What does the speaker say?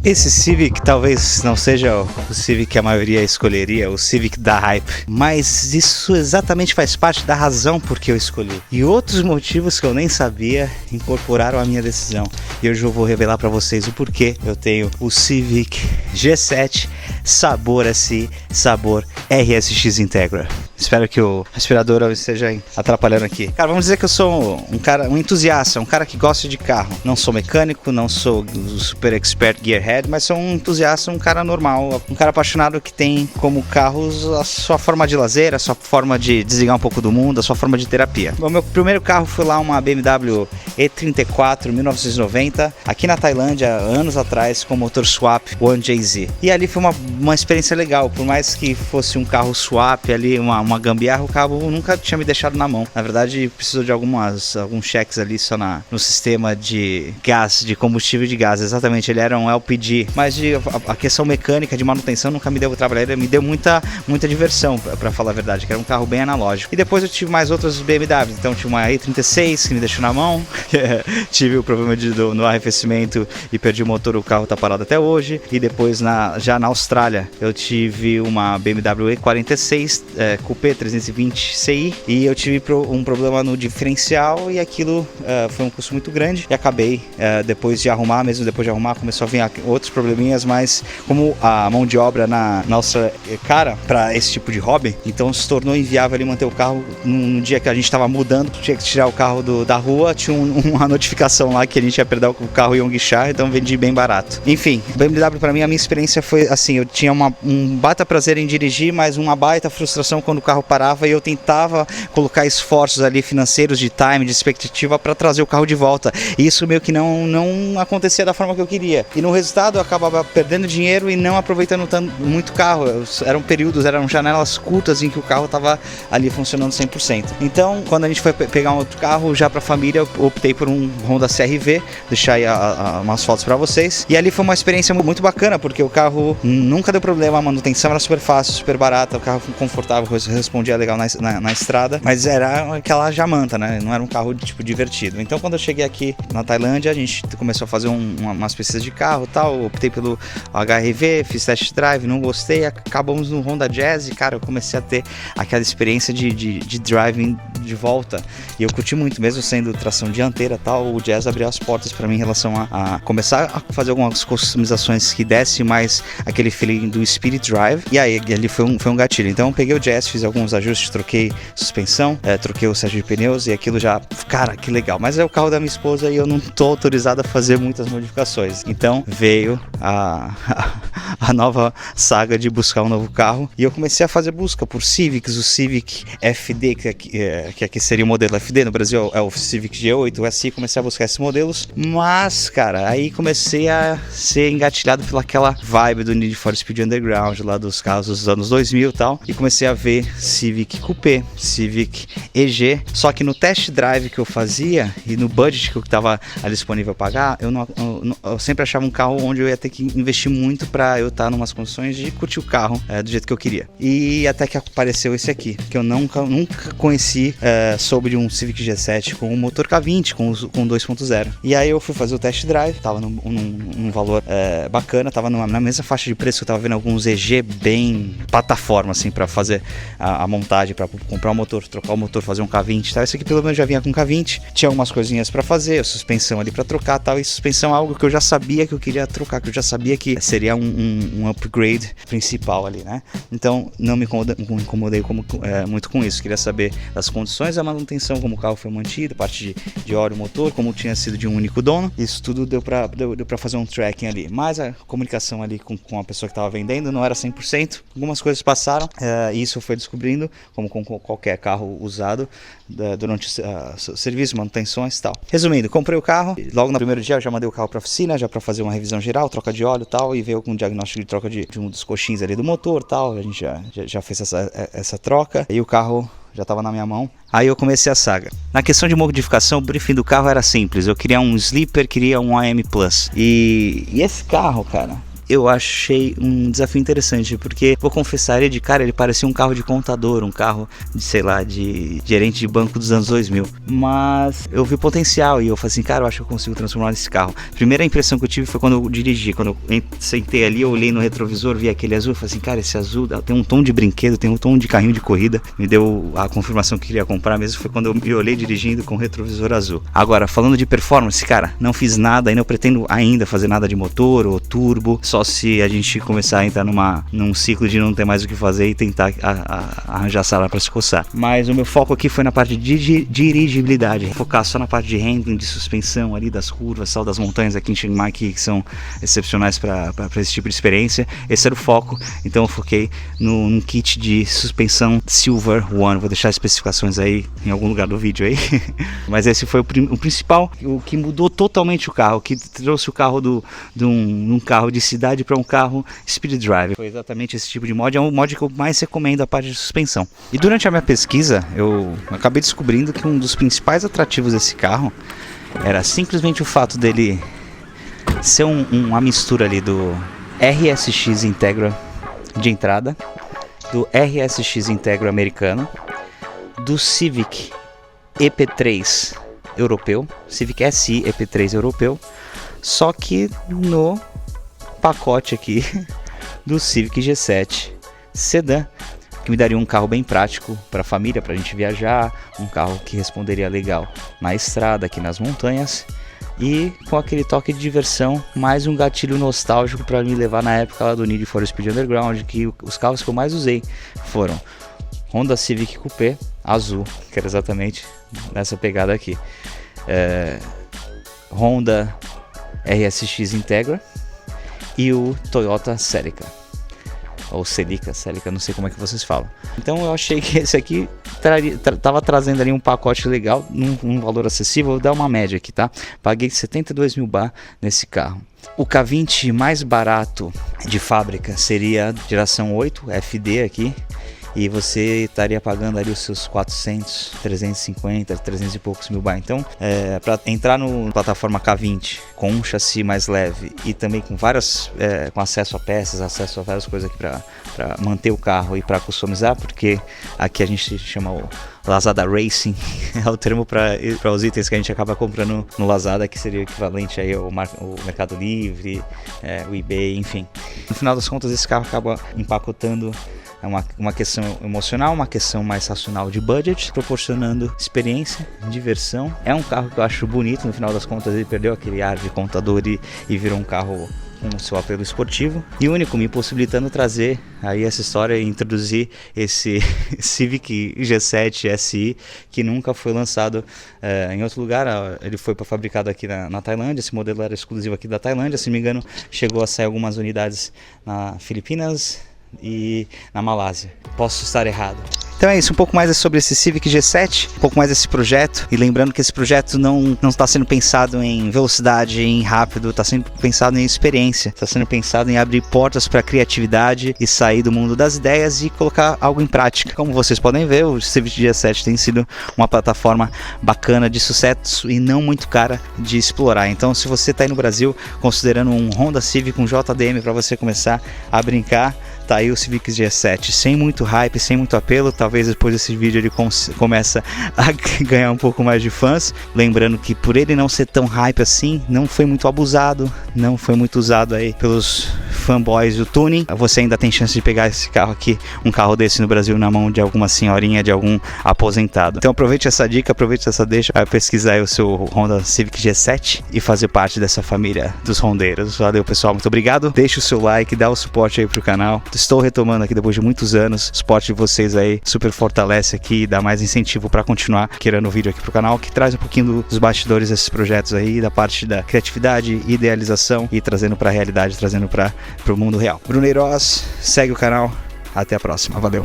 Esse Civic talvez não seja o Civic que a maioria escolheria, o Civic da hype, mas isso exatamente faz parte da razão por que eu escolhi. E outros motivos que eu nem sabia incorporaram a minha decisão. E hoje eu vou revelar para vocês o porquê eu tenho o Civic G7 sabor SI, sabor RSX Integra. Espero que o aspirador não esteja atrapalhando aqui. Cara, vamos dizer que eu sou um entusiasta, um cara que gosta de carro. Não sou mecânico, não sou super expert gearhead, mas sou um entusiasta, um cara normal, um cara apaixonado que tem como carros a sua forma de lazer, a sua forma de desligar um pouco do mundo, a sua forma de terapia. O meu primeiro carro foi lá uma BMW E34 1990, aqui na Tailândia, anos atrás, com motor swap 1JZ. E ali foi uma experiência legal, por mais que fosse um carro swap ali, uma gambiarra, o carro nunca tinha me deixado na mão. Na verdade, precisou de alguns cheques ali só no sistema de gás, de combustível de gás. Exatamente, ele era um LPG, mas a questão mecânica de manutenção nunca me deu trabalho, ele me deu muita diversão, para falar a verdade, que era um carro bem analógico. E depois eu tive mais outras BMWs, então tive uma E36 que me deixou na mão, tive o problema no arrefecimento e perdi o motor, o carro tá parado até hoje. E depois já na Austrália eu tive uma BMW E46 Coupé 320 CI e eu tive um problema no diferencial e aquilo foi um custo muito grande e acabei depois de arrumar, começou a vir outros probleminhas, mas como a mão de obra na Austrália é cara para esse tipo de hobby, então se tornou inviável ali manter o carro. No dia que a gente estava mudando, tinha que tirar o carro da rua, tinha uma notificação lá que a gente ia perder o carro e iam guichar, então vendi bem barato. Enfim, BMW para mim, a minha experiência foi assim, eu tinha um baita prazer em dirigir, mas uma baita frustração quando o carro parava e eu tentava colocar esforços ali financeiros, de time, de expectativa para trazer o carro de volta. E isso meio que não acontecia da forma que eu queria. E no resultado eu acabava perdendo dinheiro e não aproveitando muito o carro. Eram janelas curtas em que o carro estava ali funcionando 100%. Então, quando a gente foi pegar um outro carro já para a família, eu optei por um Honda CR-V, deixar aí umas fotos para vocês. E ali foi uma experiência muito bacana, porque o carro nunca deu problema, a manutenção era super fácil, super barata, o carro confortável, respondia legal na estrada, mas era aquela jamanta, né? Não era um carro divertido. Então, quando eu cheguei aqui na Tailândia, a gente começou a fazer umas pesquisas de carro e tal, optei pelo HR-V, fiz test drive, não gostei, acabamos no Honda Jazz e, cara, eu comecei a ter aquela experiência de driving de volta e eu curti muito, mesmo sendo tração dianteira e tal, o Jazz abriu as portas para mim em relação a começar a fazer algumas customizações que desse mais aquele feeling do Spirit Drive, e aí ali foi um gatilho. Então eu peguei o Jazz, fiz alguns ajustes, troquei suspensão, troquei o set de pneus e aquilo já, cara, que legal, mas é o carro da minha esposa e eu não tô autorizado a fazer muitas modificações. Então veio a nova saga de buscar um novo carro e eu comecei a fazer busca por Civics, o Civic FD, que aqui seria o modelo FD, no Brasil é o Civic G8, o SI, comecei a buscar esses modelos, mas, cara, aí comecei a ser engatilhado pelaquela vibe do Need for Speed Underground, lá dos carros dos anos 2000 e tal, e comecei a ver Civic Coupé, Civic EG, só que no test drive que eu fazia e no budget que eu estava disponível a pagar, eu sempre achava um carro onde eu ia ter que investir muito para eu estar em umas condições de curtir o carro do jeito que eu queria. E até que apareceu esse aqui, que eu nunca conheci, soube de um Civic G7 com um motor K20, com 2.0. E aí eu fui fazer o test drive, tava num valor bacana, tava na mesma faixa de preço que eu tava vendo alguns EG bem plataforma, assim, para fazer a montagem, para comprar um motor, trocar o motor, fazer um K20 e tal. Esse aqui pelo menos já vinha com K20, tinha algumas coisinhas para fazer, suspensão ali para trocar tal, e suspensão é algo que eu já sabia que eu queria trocar, que eu já sabia que seria um upgrade principal ali, né? Então não me incomodei muito com isso, queria saber das condições da manutenção, como o carro foi mantido, parte de óleo, motor, como tinha sido de um único dono, isso tudo deu para fazer um tracking ali, mas a comunicação ali com a pessoa que estava vendendo não era 100%, algumas coisas passaram, e isso eu fui descobrindo, como com qualquer carro usado, durante serviço, manutenções e tal. Resumindo, comprei o carro, logo no primeiro dia eu já mandei o carro para a oficina, já para fazer uma revisão geral, troca de óleo e tal, e veio com um diagnóstico de troca de um dos coxins ali do motor e tal, a gente já fez essa troca, e o carro já estava na minha mão. Aí eu comecei a saga. Na questão de modificação, o briefing do carro era simples. Eu queria um sleeper, queria um AM Plus. E esse carro, cara, eu achei um desafio interessante, porque, vou confessar, ele de cara, ele parecia um carro de contador, um carro de, sei lá, de gerente de banco dos anos 2000, mas eu vi potencial e eu falei assim, cara, eu acho que eu consigo transformar nesse carro. Primeira impressão que eu tive foi quando eu dirigi, quando eu sentei ali, eu olhei no retrovisor, vi aquele azul, eu falei assim, cara, esse azul tem um tom de brinquedo, tem um tom de carrinho de corrida, me deu a confirmação que queria comprar mesmo, foi quando eu me olhei dirigindo com o retrovisor azul. Agora, falando de performance, cara, não fiz nada e não pretendo ainda fazer nada de motor ou turbo, só se a gente começar a entrar num ciclo de não ter mais o que fazer e tentar arranjar sala para se coçar. Mas o meu foco aqui foi na parte de dirigibilidade, focar só na parte de handling, de suspensão ali das curvas, sal das montanhas aqui em Chiang Mai, que são excepcionais para esse tipo de experiência. Esse era o foco, então eu foquei num kit de suspensão Silver One. Vou deixar as especificações aí em algum lugar do vídeo aí. Mas esse foi o principal, o que mudou totalmente o carro, que trouxe o carro de um carro de cidade para um carro Speed Drive. Foi exatamente esse tipo de mod, é um mod que eu mais recomendo, a parte de suspensão. E durante a minha pesquisa, eu acabei descobrindo que um dos principais atrativos desse carro era simplesmente o fato dele ser uma mistura ali do RSX Integra de entrada, do RSX Integra americano, do Civic EP3 europeu, Civic SI EP3 europeu, só que no pacote aqui do Civic G7 Sedan, que me daria um carro bem prático para a família, para a gente viajar, um carro que responderia legal na estrada, aqui nas montanhas, e com aquele toque de diversão, mais um gatilho nostálgico para me levar na época lá do Need for Speed Underground, que os carros que eu mais usei foram Honda Civic Coupé azul, que era exatamente nessa pegada aqui, Honda RSX Integra e o Toyota Celica, ou Celica, não sei como é que vocês falam. Então eu achei que esse aqui tava trazendo ali um pacote legal, num valor acessível. Vou dar uma média aqui, tá? Paguei 72 mil baht nesse carro. O K20 mais barato de fábrica seria geração 8 FD aqui, e você estaria pagando ali os seus 400, 350, 300 e poucos mil baht. Então, para entrar no plataforma K20 com um chassi mais leve e também com com acesso a peças, acesso a várias coisas aqui para manter o carro e para customizar, porque aqui a gente chama o Lazada Racing, é o termo para os itens que a gente acaba comprando no Lazada, que seria o equivalente aí ao Mercado Livre, o eBay, enfim. No final das contas, esse carro acaba empacotando uma questão emocional, uma questão mais racional de budget, proporcionando experiência, diversão. É um carro que eu acho bonito, no final das contas ele perdeu aquele ar de contador e virou um carro com o seu apelo esportivo, e único, me possibilitando trazer aí essa história e introduzir esse Civic G7 SI, que nunca foi lançado em outro lugar. Ele foi fabricado aqui na Tailândia, esse modelo era exclusivo aqui da Tailândia, se não me engano chegou a sair algumas unidades na Filipinas e na Malásia. Posso estar errado. Então é isso, um pouco mais sobre esse Civic G7, um pouco mais desse projeto, e lembrando que esse projeto não está sendo pensado em velocidade, em rápido, está sendo pensado em experiência, está sendo pensado em abrir portas para criatividade e sair do mundo das ideias e colocar algo em prática. Como vocês podem ver, o Civic G7 tem sido uma plataforma bacana, de sucesso e não muito cara de explorar. Então, se você está aí no Brasil considerando um Honda Civic, um JDM para você começar a brincar, tá aí o Civic G7, sem muito hype, sem muito apelo. Talvez depois desse vídeo ele começa a ganhar um pouco mais de fãs. Lembrando que por ele não ser tão hype assim, não foi muito abusado, não foi muito usado aí pelos fanboys do tuning. Você ainda tem chance de pegar esse carro aqui, um carro desse no Brasil, na mão de alguma senhorinha, de algum aposentado. Então aproveite essa dica, aproveite essa deixa para pesquisar aí o seu Honda Civic G7 e fazer parte dessa família dos rondeiros. Valeu, pessoal, muito obrigado. Deixa o seu like, dá o suporte aí pro canal. Estou retomando aqui depois de muitos anos. O suporte de vocês aí super fortalece aqui e dá mais incentivo para continuar criando vídeo aqui pro canal, que traz um pouquinho dos bastidores desses projetos aí, da parte da criatividade, idealização e trazendo para a realidade, trazendo para o mundo real. Bruneiroz, segue o canal. Até a próxima. Valeu.